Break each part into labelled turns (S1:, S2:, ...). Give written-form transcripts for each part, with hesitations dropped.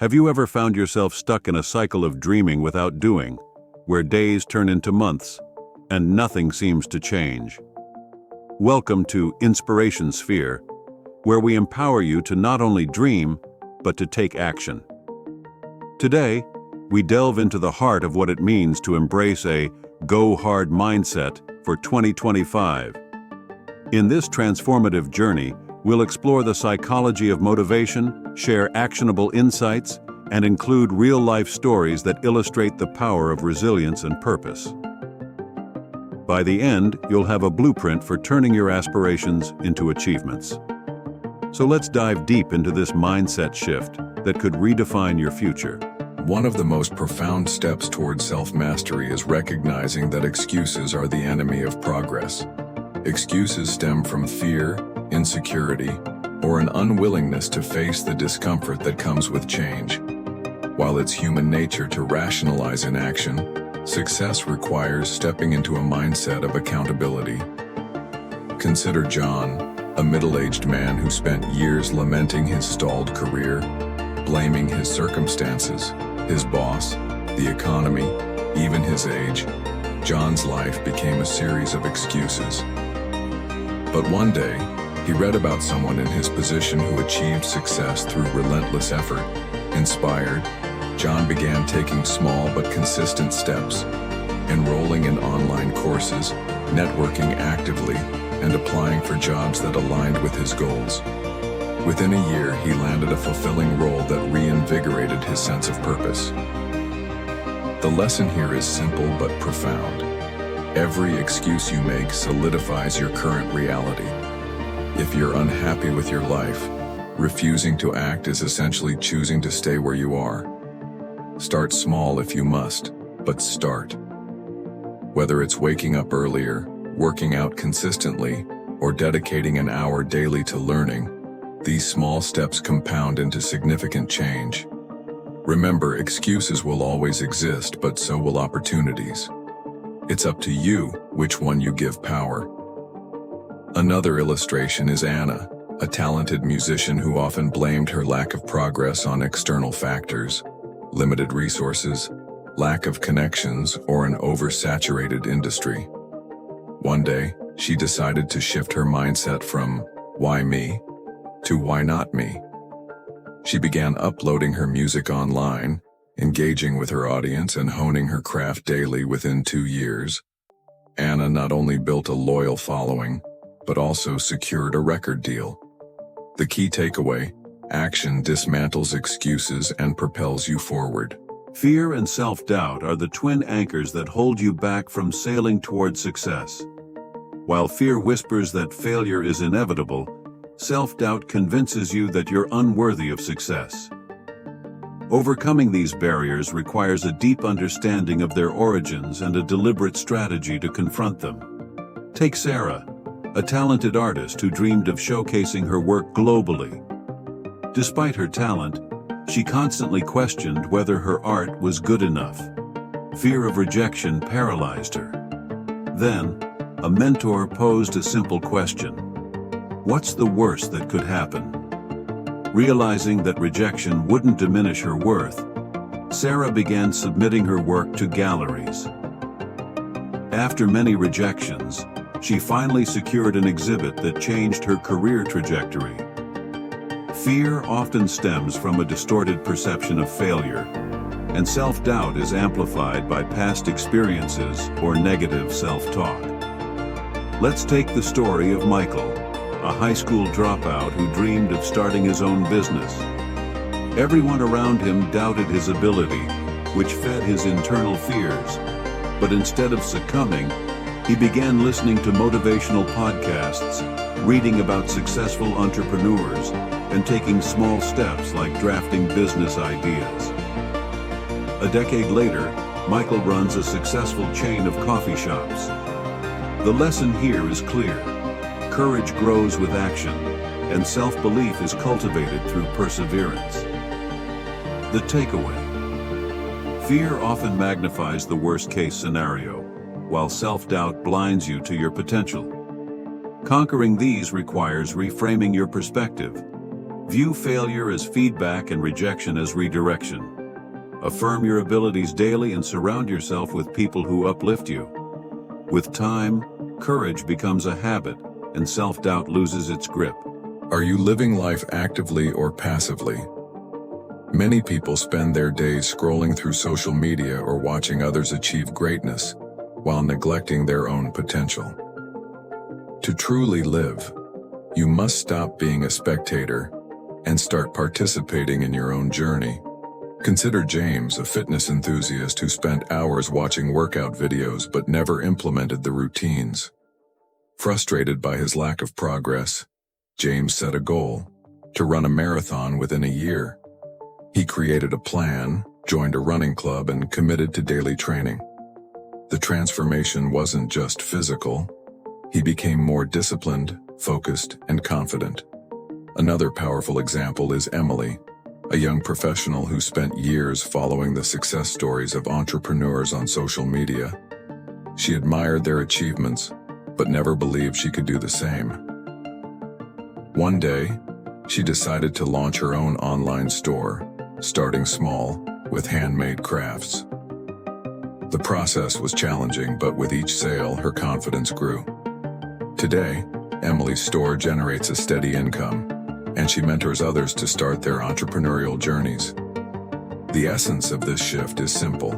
S1: Have you ever found yourself stuck in a cycle of dreaming without doing, where days turn into months, and nothing seems to change? Welcome to Inspiration Sphere, where we empower you to not only dream, but to take action. Today, we delve into the heart of what it means to embrace a go-hard mindset for 2025. In this transformative journey, we'll explore the psychology of motivation, share actionable insights, and include real-life stories that illustrate the power of resilience and purpose. By the end, you'll have a blueprint for turning your aspirations into achievements. So let's dive deep into this mindset shift that could redefine your future.
S2: One of the most profound steps towards self-mastery is recognizing that excuses are the enemy of progress. Excuses stem from fear, insecurity, or an unwillingness to face the discomfort that comes with change. While it's human nature to rationalize inaction, success requires stepping into a mindset of accountability. Consider John, a middle-aged man who spent years lamenting his stalled career, blaming his circumstances, his boss, the economy, even his age. John's life became a series of excuses. But one day, he read about someone in his position who achieved success through relentless effort. Inspired, John began taking small but consistent steps, enrolling in online courses, networking actively, and applying for jobs that aligned with his goals. Within a year, he landed a fulfilling role that reinvigorated his sense of purpose. The lesson here is simple but profound. Every excuse you make solidifies your current reality. If you're unhappy with your life, refusing to act is essentially choosing to stay where you are. Start small if you must, but start. Whether it's waking up earlier, working out consistently, or dedicating an hour daily to learning, these small steps compound into significant change. Remember, excuses will always exist, but so will opportunities. It's up to you which one you give power. Another illustration is Anna, a talented musician who often blamed her lack of progress on external factors, limited resources, lack of connections, or an oversaturated industry. One day, she decided to shift her mindset from "why me?" to "why not me?" She began uploading her music online, engaging with her audience and honing her craft daily. Within 2 years, Anna not only built a loyal following, but also secured a record deal. The key takeaway: action dismantles excuses and propels you forward.
S1: Fear and self-doubt are the twin anchors that hold you back from sailing toward success. While fear whispers that failure is inevitable, self-doubt convinces you that you're unworthy of success. Overcoming these barriers requires a deep understanding of their origins and a deliberate strategy to confront them. Take Sarah, a talented artist who dreamed of showcasing her work globally. Despite her talent, she constantly questioned whether her art was good enough. Fear of rejection paralyzed her. Then, a mentor posed a simple question: what's the worst that could happen? Realizing that rejection wouldn't diminish her worth, Sarah began submitting her work to galleries. After many rejections, she finally secured an exhibit that changed her career trajectory. Fear often stems from a distorted perception of failure, and self-doubt is amplified by past experiences or negative self-talk. Let's take the story of Michael, a high school dropout who dreamed of starting his own business. Everyone around him doubted his ability, which fed his internal fears. But instead of succumbing, he began listening to motivational podcasts, reading about successful entrepreneurs, and taking small steps like drafting business ideas. A decade later, Michael runs a successful chain of coffee shops. The lesson here is clear. Courage grows with action, and self-belief is cultivated through perseverance. The takeaway: fear often magnifies the worst-case scenario, while self-doubt blinds you to your potential. Conquering these requires reframing your perspective, View failure as feedback and rejection as redirection. Affirm your abilities daily and surround yourself with people who uplift you. With time, courage becomes a habit, and self-doubt loses its grip.
S2: Are you living life actively or passively? Many people spend their days scrolling through social media or watching others achieve greatness, while neglecting their own potential. To truly live, you must stop being a spectator and start participating in your own journey. Consider James, a fitness enthusiast who spent hours watching workout videos but never implemented the routines. Frustrated by his lack of progress, James set a goal to run a marathon within a year. He created a plan, joined a running club, and committed to daily training. The transformation wasn't just physical. He became more disciplined, focused, and confident. Another powerful example is Emily, a young professional who spent years following the success stories of entrepreneurs on social media. She admired their achievements, but never believed she could do the same. One day, she decided to launch her own online store, starting small, with handmade crafts. The process was challenging, but with each sale, her confidence grew. Today, Emily's store generates a steady income, and she mentors others to start their entrepreneurial journeys. The essence of this shift is simple: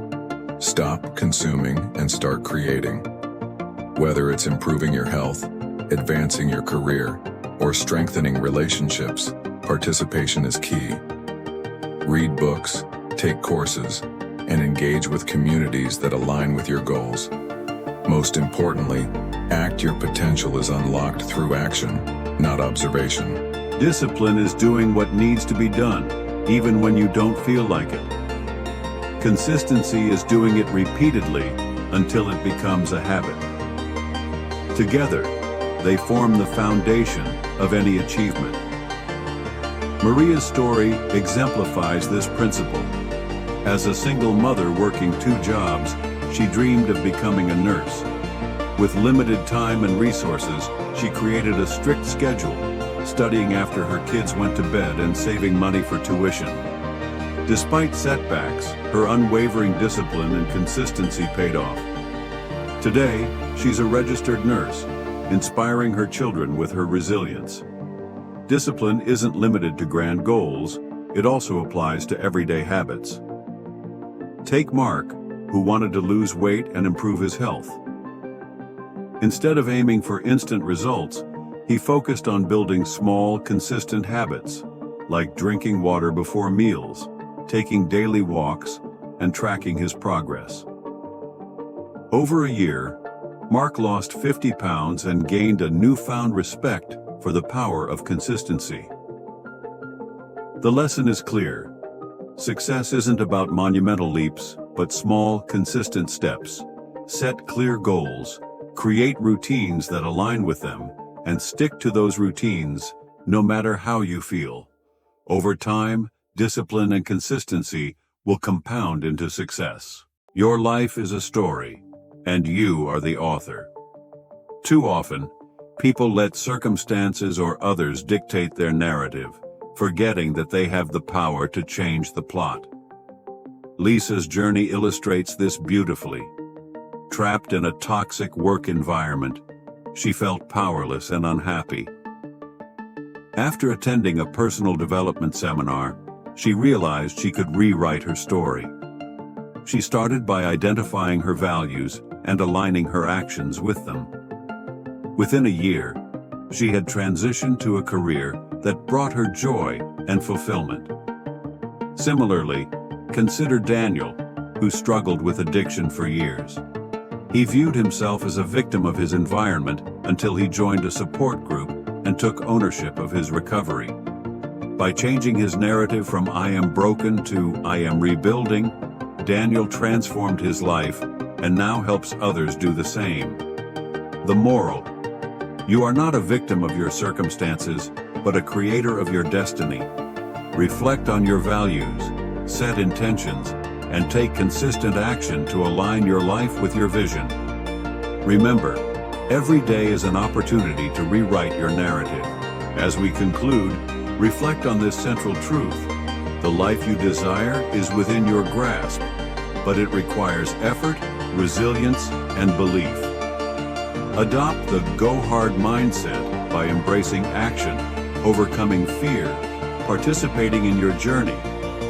S2: stop consuming and start creating. Whether it's improving your health, advancing your career, or strengthening relationships, participation is key. Read books, take courses, and engage with communities that align with your goals. Most importantly, your potential is unlocked through action, not observation.
S1: Discipline is doing what needs to be done, even when you don't feel like it. Consistency is doing it repeatedly until it becomes a habit. Together, they form the foundation of any achievement. Maria's story exemplifies this principle. As a single mother working 2 jobs, she dreamed of becoming a nurse. With limited time and resources, she created a strict schedule, studying after her kids went to bed and saving money for tuition. Despite setbacks, her unwavering discipline and consistency paid off. Today, she's a registered nurse, inspiring her children with her resilience. Discipline isn't limited to grand goals, it also applies to everyday habits. Take Mark, who wanted to lose weight and improve his health. Instead of aiming for instant results, he focused on building small, consistent habits, like drinking water before meals, taking daily walks, and tracking his progress. Over a year, Mark lost 50 pounds and gained a newfound respect for the power of consistency. The lesson is clear. Success isn't about monumental leaps, but small, consistent steps. Set clear goals, create routines that align with them, and stick to those routines no matter how you feel. Over time, discipline and consistency will compound into success. Your life is a story, and you are the author. Too often, people let circumstances or others dictate their narrative, forgetting that they have the power to change the plot. Lisa's journey illustrates this beautifully. Trapped in a toxic work environment, she felt powerless and unhappy. After attending a personal development seminar, she realized she could rewrite her story. She started by identifying her values and aligning her actions with them. Within a year, she had transitioned to a career that brought her joy and fulfillment. Similarly, consider Daniel, who struggled with addiction for years. He viewed himself as a victim of his environment until he joined a support group and took ownership of his recovery. By changing his narrative from "I am broken" to "I am rebuilding," Daniel transformed his life and now helps others do the same. The moral: you are not a victim of your circumstances, but a creator of your destiny. Reflect on your values, set intentions, and take consistent action to align your life with your vision. Remember, every day is an opportunity to rewrite your narrative. As we conclude, Reflect on this central truth. The life you desire is within your grasp, but it requires effort, resilience, and belief. Adopt the go hard mindset by embracing action, overcoming fear, participating in your journey,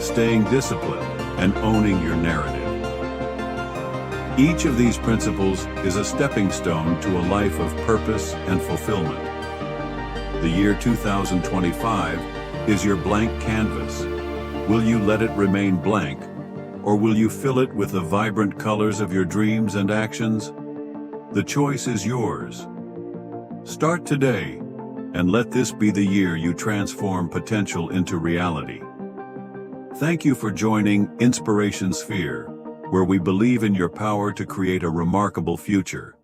S1: staying disciplined, and owning your narrative. Each of these principles is a stepping stone to a life of purpose and fulfillment. The year 2025 is your blank canvas. Will you let it remain blank, or will you fill it with the vibrant colors of your dreams and actions? The choice is yours. Start today, and let this be the year you transform potential into reality. Thank you for joining Inspiration Sphere, where we believe in your power to create a remarkable future.